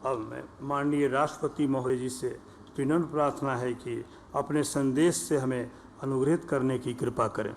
अब मैं माननीय राष्ट्रपति महोदय जी से विनम्र प्रार्थना है कि अपने संदेश से हमें अनुग्रहित करने की कृपा करें।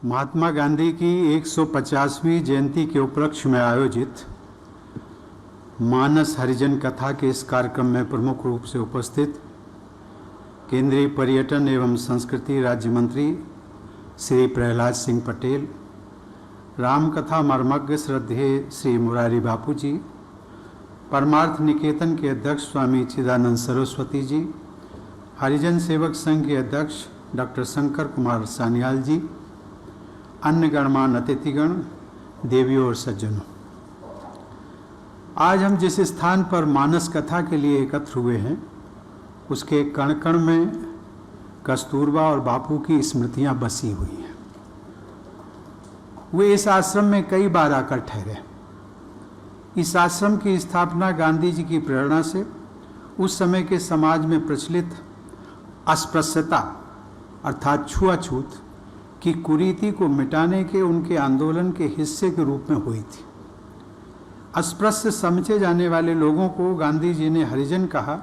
महात्मा गांधी की 150वीं जयंती के उपलक्ष्य में आयोजित मानस हरिजन कथा के इस कार्यक्रम में प्रमुख रूप से उपस्थित केंद्रीय पर्यटन एवं संस्कृति राज्य मंत्री श्री प्रहलाद सिंह पटेल, रामकथा मर्मज्ञ श्रद्धेय श्री मुरारी बापू जी, परमार्थ निकेतन के अध्यक्ष स्वामी चिदानंद सरस्वती जी, हरिजन सेवक संघ के अध्यक्ष डॉक्टर शंकर कुमार सान्याल जी, अन्य गणमान्य अतिथिगण, देवियों और सज्जनों, आज हम जिस स्थान पर मानस कथा के लिए एकत्र हुए हैं उसके कण कण में कस्तूरबा और बापू की स्मृतियां बसी हुई हैं। वे इस आश्रम में कई बार आकर ठहरे। इस आश्रम की स्थापना गांधी जी की प्रेरणा से उस समय के समाज में प्रचलित अस्पृश्यता अर्थात छुआछूत की कुरीति को मिटाने के उनके आंदोलन के हिस्से के रूप में हुई थी। अस्पृश्य समझे जाने वाले लोगों को गांधी जी ने हरिजन कहा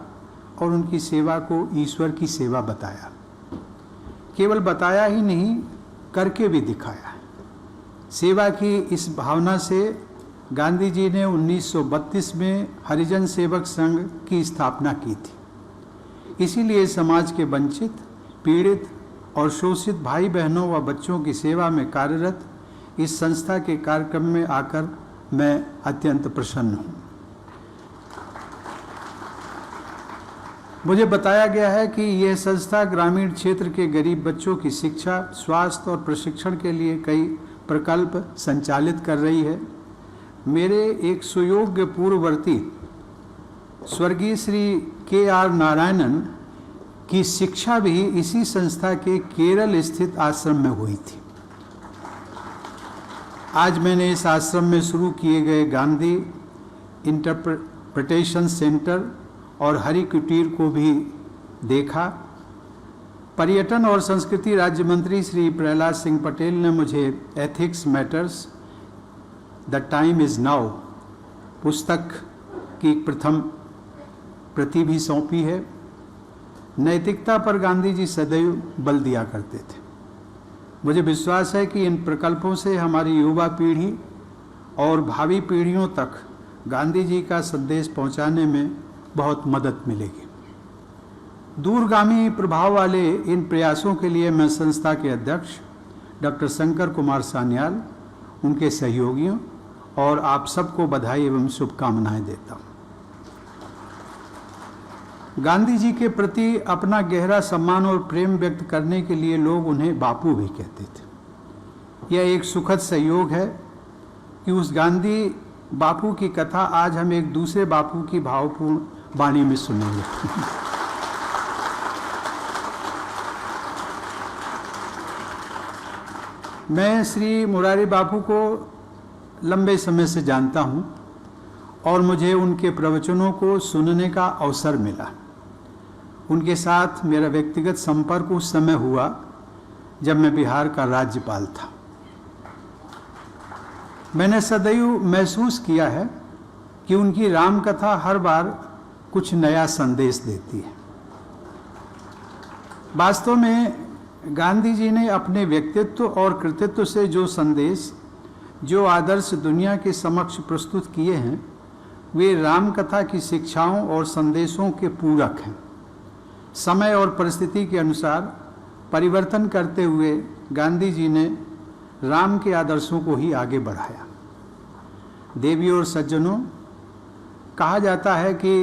और उनकी सेवा को ईश्वर की सेवा बताया। केवल बताया ही नहीं, करके भी दिखाया। सेवा की इस भावना से गांधी जी ने 1932 में हरिजन सेवक संघ की स्थापना की थी। इसीलिए समाज के वंचित, पीड़ित और शोषित भाई बहनों व बच्चों की सेवा में कार्यरत इस संस्था के कार्यक्रम में आकर मैं अत्यंत प्रसन्न हूँ। मुझे बताया गया है कि यह संस्था ग्रामीण क्षेत्र के गरीब बच्चों की शिक्षा, स्वास्थ्य और प्रशिक्षण के लिए कई प्रकल्प संचालित कर रही है। मेरे एक सुयोग्य पूर्ववर्ती स्वर्गीय श्री के.आर. नारायणन की शिक्षा भी इसी संस्था के केरल स्थित आश्रम में हुई थी। आज मैंने इस आश्रम में शुरू किए गए गांधी इंटरप्रिटेशन सेंटर और हरि कुटीर को भी देखा। पर्यटन और संस्कृति राज्य मंत्री श्री प्रहलाद सिंह पटेल ने मुझे ethics matters the time is now पुस्तक की प्रथम प्रति भी सौंपी है। नैतिकता पर गांधी जी सदैव बल दिया करते थे। मुझे विश्वास है कि इन प्रकल्पों से हमारी युवा पीढ़ी और भावी पीढ़ियों तक गांधी जी का संदेश पहुंचाने में बहुत मदद मिलेगी। दूरगामी प्रभाव वाले इन प्रयासों के लिए मैं संस्था के अध्यक्ष डॉक्टर शंकर कुमार सान्याल, उनके सहयोगियों और आप सबको बधाई एवं शुभकामनाएं देता हूँ। गांधी जी के प्रति अपना गहरा सम्मान और प्रेम व्यक्त करने के लिए लोग उन्हें बापू भी कहते थे। यह एक सुखद संयोग है कि उस गांधी बापू की कथा आज हम एक दूसरे बापू की भावपूर्ण वाणी में सुनेंगे। मैं श्री मुरारी बापू को लंबे समय से जानता हूं और मुझे उनके प्रवचनों को सुनने का अवसर मिला। उनके साथ मेरा व्यक्तिगत संपर्क उस समय हुआ जब मैं बिहार का राज्यपाल था। मैंने सदैव महसूस किया है कि उनकी रामकथा हर बार कुछ नया संदेश देती है। वास्तव में गांधी जी ने अपने व्यक्तित्व और कृतित्व से जो संदेश, जो आदर्श दुनिया के समक्ष प्रस्तुत किए हैं, वे रामकथा की शिक्षाओं और संदेशों के पूरक हैं। समय और परिस्थिति के अनुसार परिवर्तन करते हुए गांधी जी ने राम के आदर्शों को ही आगे बढ़ाया। देवियों और सज्जनों, कहा जाता है कि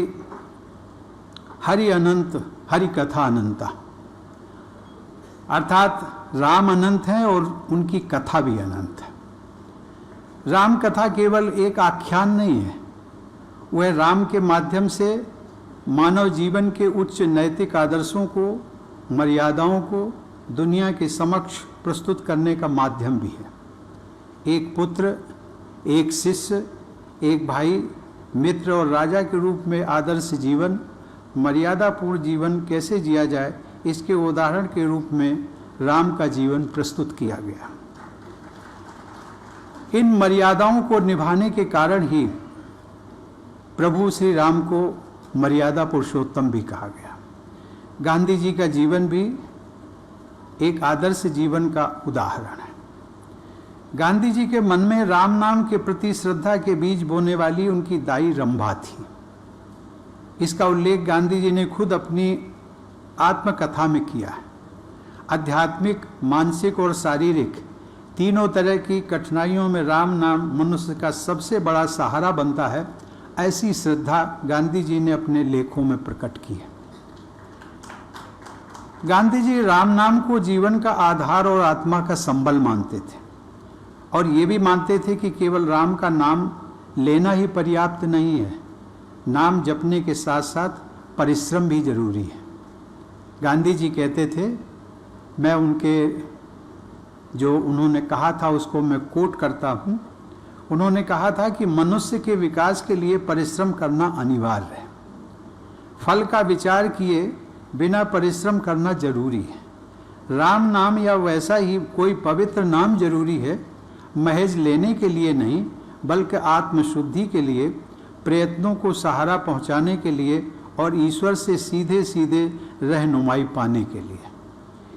हरि अनंत, हरि कथा अनंता, अर्थात राम अनंत हैं और उनकी कथा भी अनंत है। राम कथा केवल एक आख्यान नहीं है, वह राम के माध्यम से मानव जीवन के उच्च नैतिक आदर्शों को, मर्यादाओं को दुनिया के समक्ष प्रस्तुत करने का माध्यम भी है। एक पुत्र एक शिष्य, एक भाई, मित्र और राजा के रूप में आदर्श जीवन, मर्यादापूर्ण जीवन कैसे जिया जाए, इसके उदाहरण के रूप में राम का जीवन प्रस्तुत किया गया। इन मर्यादाओं को निभाने के कारण ही प्रभु श्री राम को मर्यादा पुरुषोत्तम भी कहा गया। गांधी जी का जीवन भी एक आदर्श जीवन का उदाहरण है। गांधी जी के मन में राम नाम के प्रति श्रद्धा के बीज बोने वाली उनकी दाई रंभा थी। इसका उल्लेख गांधी जी ने खुद अपनी आत्मकथा में किया है। आध्यात्मिक, मानसिक और शारीरिक तीनों तरह की कठिनाइयों में राम नाम मनुष्य का सबसे बड़ा सहारा बनता है, ऐसी श्रद्धा गांधी जी ने अपने लेखों में प्रकट की है। गांधी जी राम नाम को जीवन का आधार और आत्मा का संबल मानते थे और ये भी मानते थे कि केवल राम का नाम लेना ही पर्याप्त नहीं है, नाम जपने के साथ साथ परिश्रम भी जरूरी है। गांधी जी कहते थे, मैं उनके जो उन्होंने कहा था उसको मैं कोट करता हूँ। उन्होंने कहा था कि मनुष्य के विकास के लिए परिश्रम करना अनिवार्य है। फल का विचार किए बिना परिश्रम करना जरूरी है। राम नाम या वैसा ही कोई पवित्र नाम जरूरी है, महज लेने के लिए नहीं बल्कि आत्मशुद्धि के लिए, प्रयत्नों को सहारा पहुंचाने के लिए और ईश्वर से सीधे सीधे रहनुमाई पाने के लिए।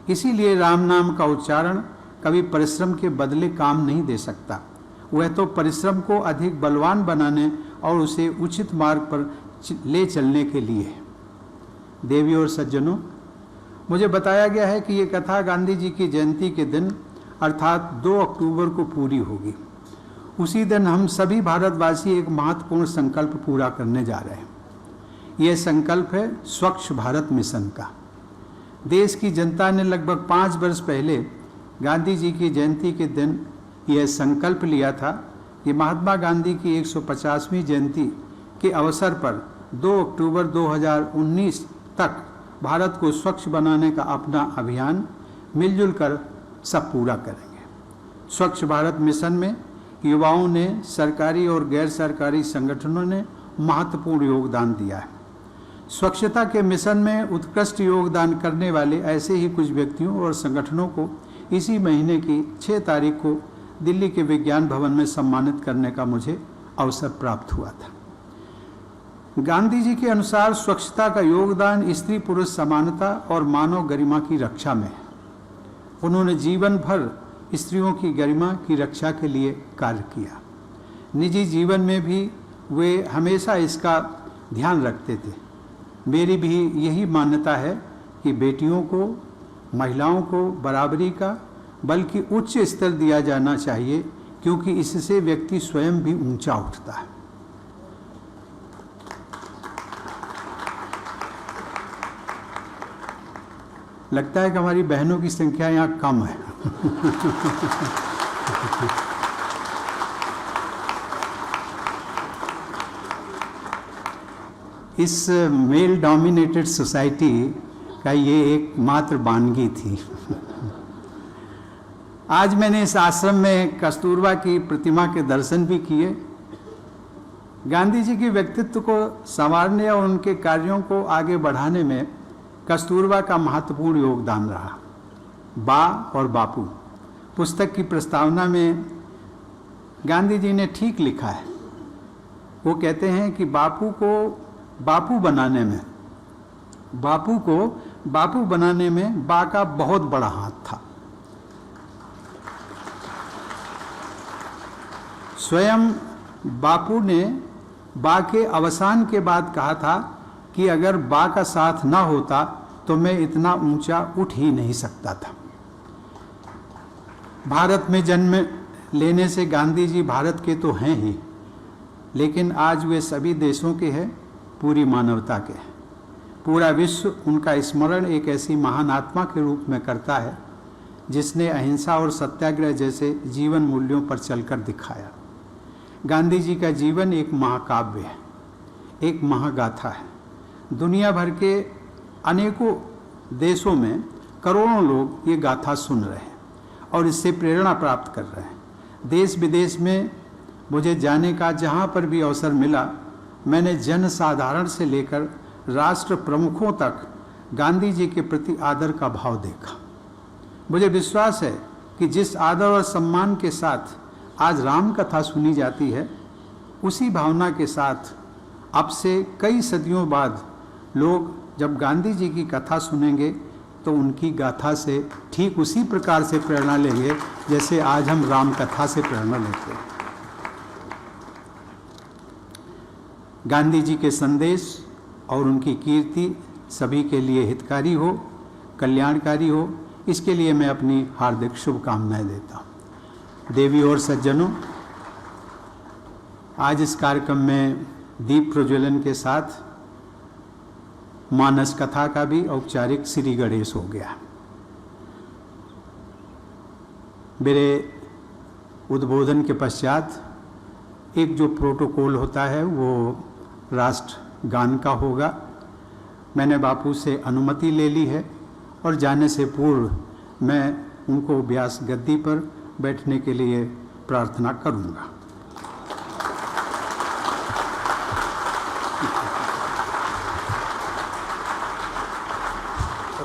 इसीलिए राम नाम का उच्चारण कभी परिश्रम के बदले काम नहीं दे सकता। वह तो परिश्रम को अधिक बलवान बनाने और उसे उचित मार्ग पर ले चलने के लिए है। देवियों और सज्जनों, मुझे बताया गया है कि ये कथा गांधी जी की जयंती के दिन अर्थात 2 अक्टूबर को पूरी होगी। उसी दिन हम सभी भारतवासी एक महत्वपूर्ण संकल्प पूरा करने जा रहे हैं। यह संकल्प है स्वच्छ भारत मिशन का। देश की जनता ने लगभग 5 वर्ष पहले गांधी जी की जयंती के दिन यह संकल्प लिया था कि महात्मा गांधी की 150वीं जयंती के अवसर पर 2 अक्टूबर 2019 तक भारत को स्वच्छ बनाने का अपना अभियान मिलजुल कर सब पूरा करेंगे। स्वच्छ भारत मिशन में युवाओं ने, सरकारी और गैर सरकारी संगठनों ने महत्वपूर्ण योगदान दिया है। स्वच्छता के मिशन में उत्कृष्ट योगदान करने वाले ऐसे ही कुछ व्यक्तियों और संगठनों को इसी महीने की 6 तारीख को दिल्ली के विज्ञान भवन में सम्मानित करने का मुझे अवसर प्राप्त हुआ था। गांधी जी के अनुसार स्वच्छता का योगदान स्त्री पुरुष समानता और मानव गरिमा की रक्षा में है। उन्होंने जीवन भर स्त्रियों की गरिमा की रक्षा के लिए कार्य किया। निजी जीवन में भी वे हमेशा इसका ध्यान रखते थे। मेरी भी यही मान्यता है कि बेटियों को, महिलाओं को बराबरी का बल्कि उच्च स्तर दिया जाना चाहिए, क्योंकि इससे व्यक्ति स्वयं भी ऊंचा उठता है। लगता है कि हमारी बहनों की संख्या यहाँ कम है। इस मेल डोमिनेटेड सोसाइटी का ये एक मात्र वानगी थी। आज मैंने इस आश्रम में कस्तूरबा की प्रतिमा के दर्शन भी किए। गांधी जी के व्यक्तित्व को संवारने और उनके कार्यों को आगे बढ़ाने में कस्तूरबा का महत्वपूर्ण योगदान रहा। बा और बापू पुस्तक की प्रस्तावना में गांधी जी ने ठीक लिखा है। वो कहते हैं कि बापू को बापू बनाने में बा का बहुत बड़ा हाथ था। स्वयं बापू ने बा के अवसान के बाद कहा था कि अगर बा का साथ ना होता तो मैं इतना ऊंचा उठ ही नहीं सकता था। भारत में जन्म लेने से गांधी जी भारत के तो हैं ही, लेकिन आज वे सभी देशों के हैं, पूरी मानवता के हैं। पूरा विश्व उनका स्मरण एक ऐसी महान आत्मा के रूप में करता है जिसने अहिंसा और सत्याग्रह जैसे जीवन मूल्यों पर चलकर दिखाया। गांधी जी का जीवन एक महाकाव्य है, एक महागाथा है। दुनिया भर के अनेकों देशों में करोड़ों लोग ये गाथा सुन रहे हैं और इससे प्रेरणा प्राप्त कर रहे हैं। देश विदेश में मुझे जाने का जहाँ पर भी अवसर मिला, मैंने जन साधारण से लेकर राष्ट्र प्रमुखों तक गांधी जी के प्रति आदर का भाव देखा। मुझे विश्वास है कि जिस आदर और सम्मान के साथ आज राम कथा सुनी जाती है, उसी भावना के साथ अब से कई सदियों बाद लोग जब गांधी जी की कथा सुनेंगे तो उनकी गाथा से ठीक उसी प्रकार से प्रेरणा लेंगे जैसे आज हम राम कथा से प्रेरणा लेते हैं। गांधी जी के संदेश और उनकी कीर्ति सभी के लिए हितकारी हो, कल्याणकारी हो, इसके लिए मैं अपनी हार्दिक शुभकामनाएं देता हूँ। देवी और सज्जनों, आज इस कार्यक्रम में दीप प्रज्वलन के साथ मानस कथा का भी औपचारिक श्री गणेश हो गया। मेरे उद्बोधन के पश्चात एक जो प्रोटोकॉल होता है वो राष्ट्र गान का होगा। मैंने बापू से अनुमति ले ली है और जाने से पूर्व मैं उनको व्यास गद्दी पर बैठने के लिए प्रार्थना करूंगा।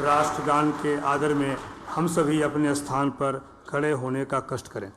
राष्ट्रगान के आदर में हम सभी अपने स्थान पर खड़े होने का कष्ट करें।